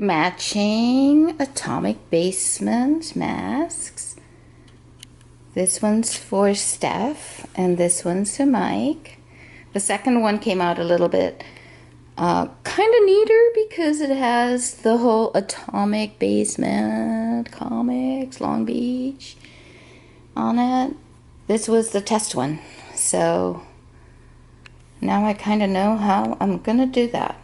Matching atomic basement masks. This one's for Steph, and this one's for Mike. The second one came out a little bit kind of neater because it has the whole atomic basement comics, Long Beach, on it. This was the test one, so now I kind of know how I'm gonna do that.